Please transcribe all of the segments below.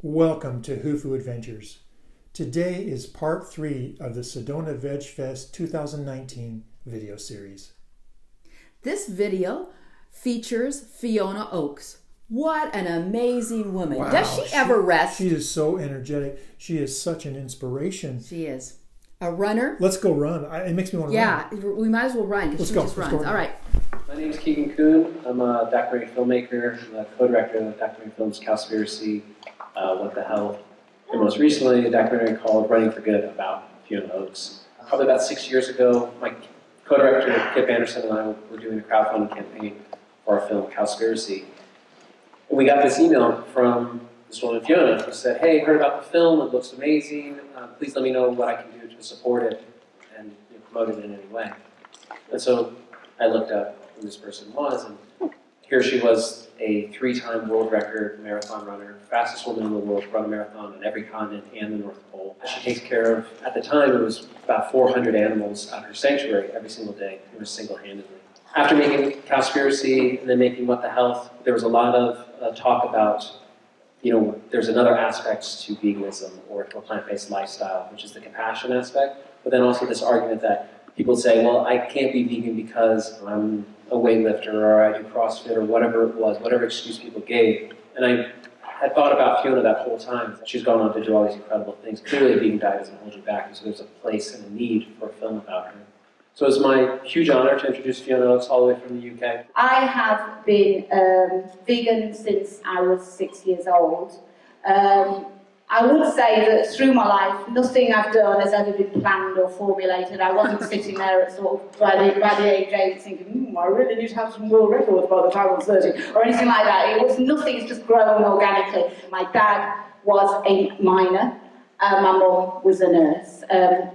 Welcome to whofooadventures. Today is part 3 of the Sedona Vegfest 2019 video series. This video features Fiona Oakes. What an amazing woman. Wow, Does she ever rest? She is so energetic. She is such an inspiration. She is. A runner? Let's go run. It makes me want to run. Yeah, we might as well run because she just runs. All right. My name is Keegan Kuhn. I'm a documentary filmmaker. I'm the co-director of the documentary films Cowspiracy, What the Hell, and most recently a documentary called Running for Good about Fiona Oakes. Probably about 6 years ago, my co-director Kip Anderson and I were doing a crowdfunding campaign for our film Cowspiracy. And we got this email from this woman Fiona who said, "Hey, heard about the film, it looks amazing. Please let me know what I can do to support it and promote it in any way." And so I looked up who this person was, and here she was, a 3-time world record marathon runner, fastest woman in the world to run a marathon on every continent and the North Pole. She takes care of, at the time, it was about 400 animals at her sanctuary every single day, it was single-handedly. After making Cowspiracy and then making What the Health, there was a lot of talk about, there's another aspect to veganism or to a plant-based lifestyle, which is the compassion aspect, but then also this argument that people say, well, I can't be vegan because I'm a weightlifter or I do CrossFit or whatever it was, whatever excuse people gave. And I had thought about Fiona that whole time. She's gone on to do all these incredible things. Clearly a vegan diet doesn't hold you back, and so there's a place and a need for a film about her. So it's my huge honor to introduce Fiona Oakes all the way from the UK. I have been vegan since I was 6 years old. I would say that through my life, nothing I've done has ever been planned or formulated. I wasn't sitting there at sort of by the age of 8 thinking, I really need to have some world records by the time I'm 30, or anything like that. It was nothing, it's just grown organically. My dad was a miner. My mum was a nurse.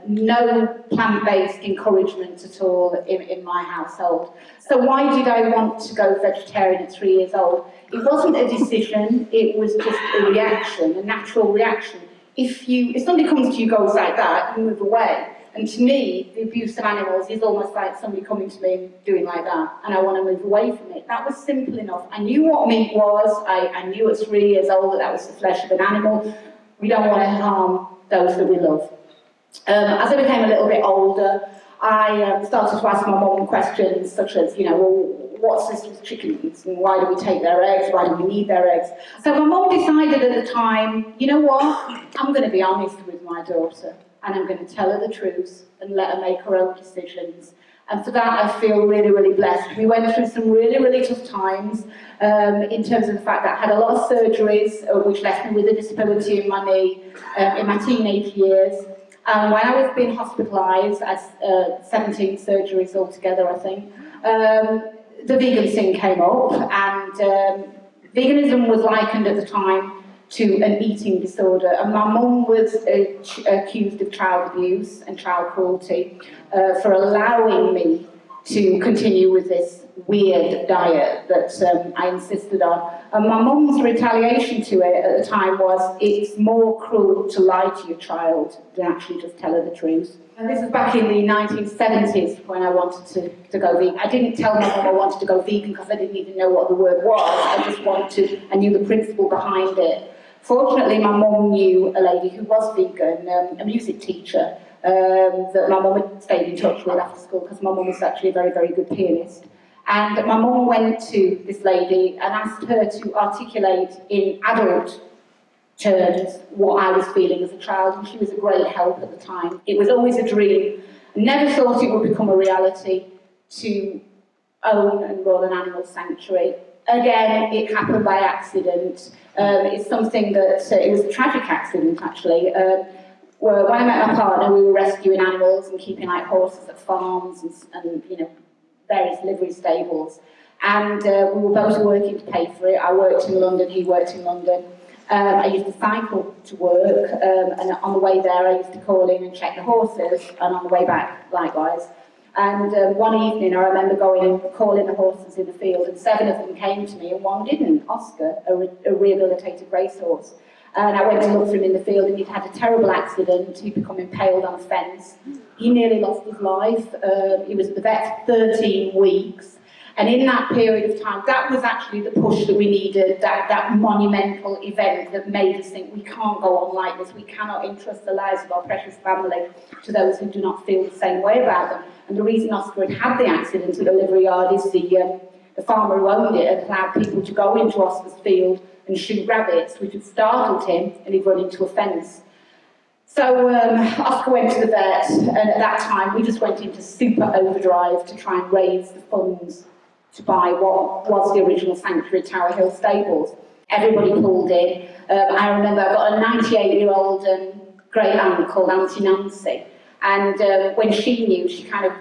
No plant-based encouragement at all in my household. So why did I want to go vegetarian at 3 years old? It wasn't a decision, it was just a reaction, a natural reaction. If somebody comes to you, goes like that, you move away. And to me, the abuse of animals is almost like somebody coming to me and doing like that, and I want to move away from it. That was simple enough. I knew what meat was, I knew at 3 years old that was the flesh of an animal. We don't want to harm those that we love. As I became a little bit older, I started to ask my mum questions such as, what's this with chickens and why do we take their eggs, why do we need their eggs? So my mum decided at the time, you know what, I'm going to be honest with my daughter and I'm going to tell her the truth and let her make her own decisions. And for that, I feel really, really blessed. We went through some really, really tough times in terms of the fact that I had a lot of surgeries, which left me with a disability in my knee in my teenage years. When I was being hospitalised, as 17 surgeries altogether, I think, the vegan thing came up, and veganism was likened at the time to an eating disorder, and my mum was accused of child abuse and child cruelty for allowing me to continue with this weird diet that I insisted on. And my mum's retaliation to it at the time was, it's more cruel to lie to your child than actually just tell her the truth. And this was back in the 1970s when I wanted to go vegan. I didn't tell my mum I wanted to go vegan because I didn't even know what the word was. I knew the principle behind it. Fortunately, my mum knew a lady who was vegan, a music teacher, that my mum had stayed in touch with after school because my mum was actually a very, very good pianist. And my mum went to this lady and asked her to articulate in adult terms what I was feeling as a child, and she was a great help at the time. It was always a dream. I never thought it would become a reality to own and run an animal sanctuary. Again, it happened by accident. It's something that, it was a tragic accident actually. When I met my partner, we were rescuing animals and keeping like horses at farms and various livery stables. And we were both working to pay for it. I worked in London, he worked in London. I used to cycle to work, and on the way there I used to call in and check the horses, and on the way back, likewise. And one evening I remember going and calling the horses in the field, and 7 of them came to me and 1 didn't, Oscar, a rehabilitated racehorse. And I went to look for him in the field, and he'd had a terrible accident. He'd become impaled on a fence. He nearly lost his life. He was at the vet for 13 weeks. And in that period of time, that was actually the push that we needed, that monumental event that made us think we can't go on like this. We cannot entrust the lives of our precious family to those who do not feel the same way about them. And the reason Oscar had the accident at the livery yard is the farmer who owned it had allowed people to go into Oscar's field and shoot rabbits, which had startled him, and he'd run into a fence. So Oscar went to the vet, and at that time we just went into super overdrive to try and raise the funds to buy what was the original Sanctuary Tower Hill stables. Everybody pulled in. I remember I got a 98-year-old great aunt called Auntie Nancy, and when she knew, she kind of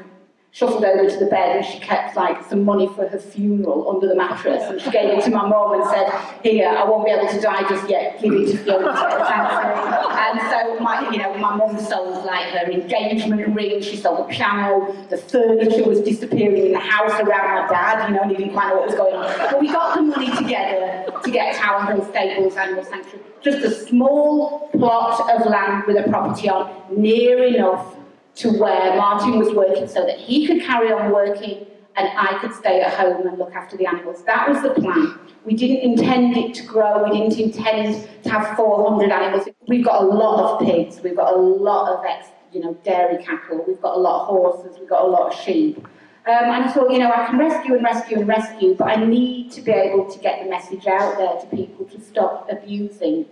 shuffled over to the bed and she kept like some money for her funeral under the mattress, and she gave it to my mum and said, "Here, I won't be able to die just yet, give it to Fiona." And so my mum sold like her engagement ring, she sold the piano, the furniture was disappearing in the house around my dad, and he didn't quite know what was going on. But we got the money together to get Tower Hill Stables Animal Sanctuary, just a small plot of land with a property on, near enough to where Martin was working so that he could carry on working and I could stay at home and look after the animals. That was the plan. We didn't intend it to grow. We didn't intend to have 400 animals. We've got a lot of pigs. We've got a lot of dairy cattle. We've got a lot of horses. We've got a lot of sheep. And I thought, I can rescue, but I need to be able to get the message out there to people to stop abusing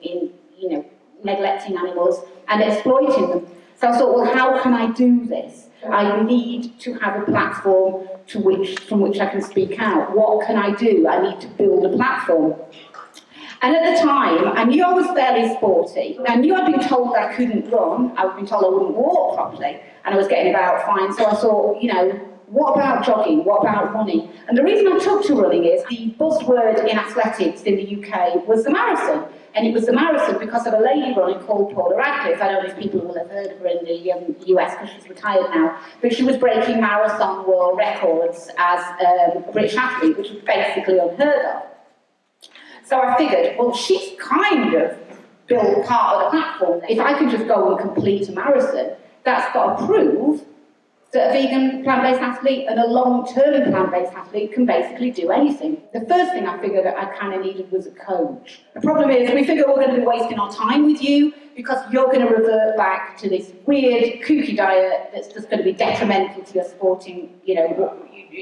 neglecting animals and exploiting them. So I thought, well, how can I do this? I need to have a platform from which I can speak out. What can I do? I need to build a platform. And at the time, I knew I was fairly sporty. I knew I'd been told I couldn't run. I'd been told I wouldn't walk properly. And I was getting about fine. So I thought, what about jogging? What about running? And the reason I took to running is the buzzword in athletics in the UK was the marathon. And it was the marathon because of a lady running called Paula Radcliffe. I don't know if people will have heard of her in the US because she's retired now. But she was breaking marathon world records as a British athlete, which was basically unheard of. So I figured, well, she's kind of built part of the platform. If I can just go and complete a marathon, that's got to prove that a vegan plant-based athlete and a long-term plant-based athlete can basically do anything. The first thing I figured that I kind of needed was a coach. The problem is we figure we're going to be wasting our time with you because you're going to revert back to this weird, kooky diet that's just going to be detrimental to your sporting,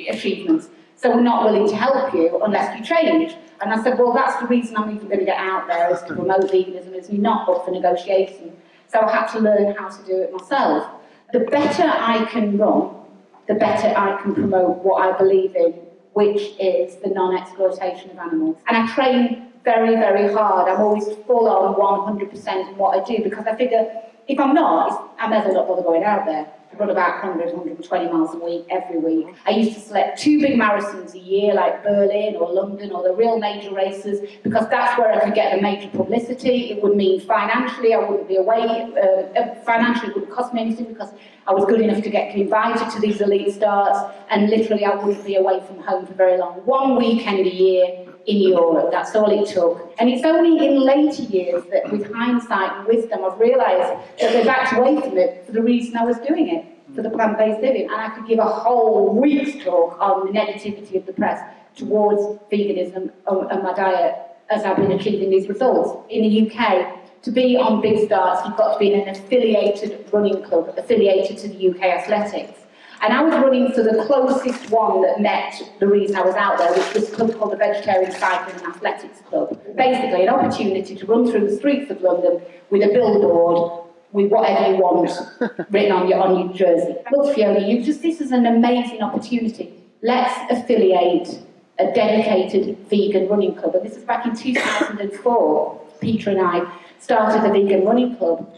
achievements. So we're not willing to help you unless you change. And I said, well, that's the reason I'm even going to get out there is to promote veganism. It's not up for negotiation. So I had to learn how to do it myself. The better I can run, the better I can promote what I believe in, which is the non-exploitation of animals. And I train very, very hard. I'm always full on 100% in what I do because I figure if I'm not, I may as well not bother going out there. I run about 100, 120 miles a week, every week. I used to select 2 big marathons a year, like Berlin or London or the real major races, because that's where I could get the major publicity. It would mean financially I wouldn't be away. Financially it wouldn't cost me anything because I was good enough to get invited to these elite starts, and literally I wouldn't be away from home for very long. 1 weekend a year in Europe, that's all it took. And it's only in later years that with hindsight and wisdom I've realised that I backed away from it for the reason I was doing it, for the plant-based living. And I could give a whole week's talk on the negativity of the press towards veganism and my diet as I've been achieving these results. In the UK, to be on big starts, you've got to be in an affiliated running club, affiliated to the UK Athletics. And I was running for the closest one that met the reason I was out there, which was a club called the Vegetarian Cycling and Athletics Club. Basically, an opportunity to run through the streets of London with a billboard with whatever you want written on your jersey. Look, Fiona, this is an amazing opportunity. Let's affiliate a dedicated vegan running club. And this is back in 2004. Peter and I started the Vegan Running Club,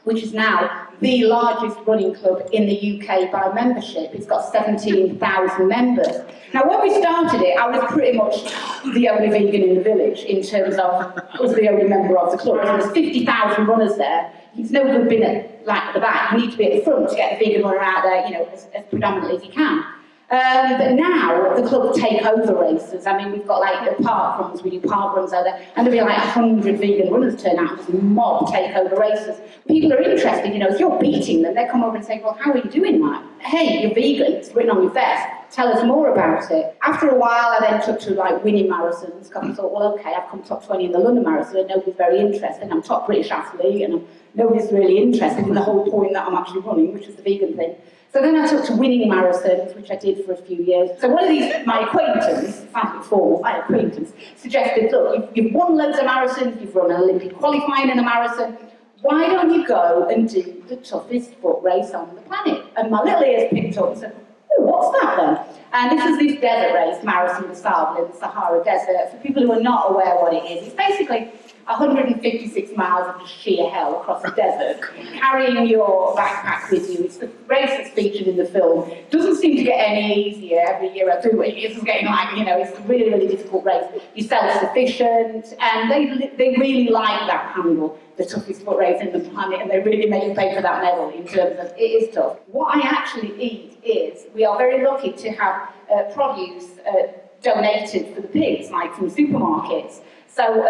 which is now the largest running club in the UK by membership. It's got 17,000 members. Now, when we started it, I was pretty much the only vegan in the village in terms of, I was the only member of the club. So there's 50,000 runners there. It's no good being at the back. You need to be at the front to get the vegan runner out there, as predominantly as you can. But now, the club take over races. I mean, we've got the park runs, we do park runs over there, and there'll be 100 vegan runners turn out and just mob take over races. People are interested, if you're beating them, they come over and say, well, how are you doing that? Hey, you're vegan, it's written on your vest. tell us more about it. After a while, I then took to like winning marathons, because I thought, well, okay, I've come top 20 in the London Marathon, and nobody's very interested. I'm top British athlete, and nobody's really interested in the whole point that I'm actually running, which is the vegan thing. So then I took to winning marathons, which I did for a few years. So one of these, my acquaintance, sounds a bit formal, my acquaintance, suggested, look, you've won loads of marathons, you've run an Olympic qualifying in a marathon, why don't you go and do the toughest foot race on the planet? And my little ears picked up and said, oh, what's that then? And this is this desert race, Marathon des Sables in the Sahara Desert. For people who are not aware what it is, it's basically 156 miles of just sheer hell across the desert, carrying your backpack with you. It's the race that's featured in the film. It doesn't seem to get any easier every year I do it. It's getting like, you know, it's a really, really difficult race. You're self-sufficient, and they really like that handle, the toughest foot race in the planet, and they really make you pay for that medal in terms of it is tough. What I actually eat is, we are very lucky to have produce donated for the pigs, like from supermarkets. So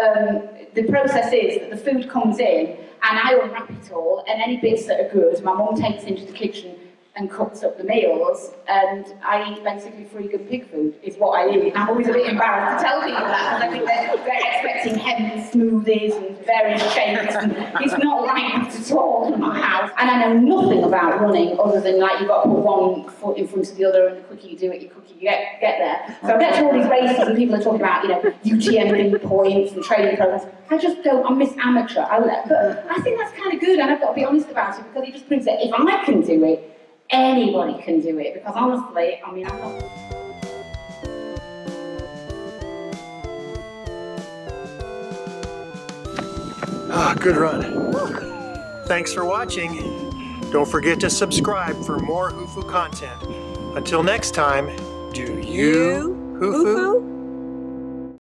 the process is that the food comes in, and I unwrap it all, and any bits that are good, my mum takes into the kitchen and cooks up the meals, and I eat basically vegan pig food, is what I eat. I'm always a bit embarrassed to tell people that, because I think they're expecting heavy smoothies and various shakes, and it's not like that at all in my house. And I know nothing about running, other than like you've got to put one foot in front of the other, and the quicker you do it, the quicker you get there. So I get to all these races, and people are talking about, you know, UTMB points and training programs. I just don't, I'm Miss Amateur. But I think that's kind of good, and I've got to be honest about it, because it just proves that if I can do it, anybody can do it, because honestly, I mean, I'm not... Good run. Thanks for watching. Don't forget to subscribe for more whofoo content. Until next time, do you whofoo?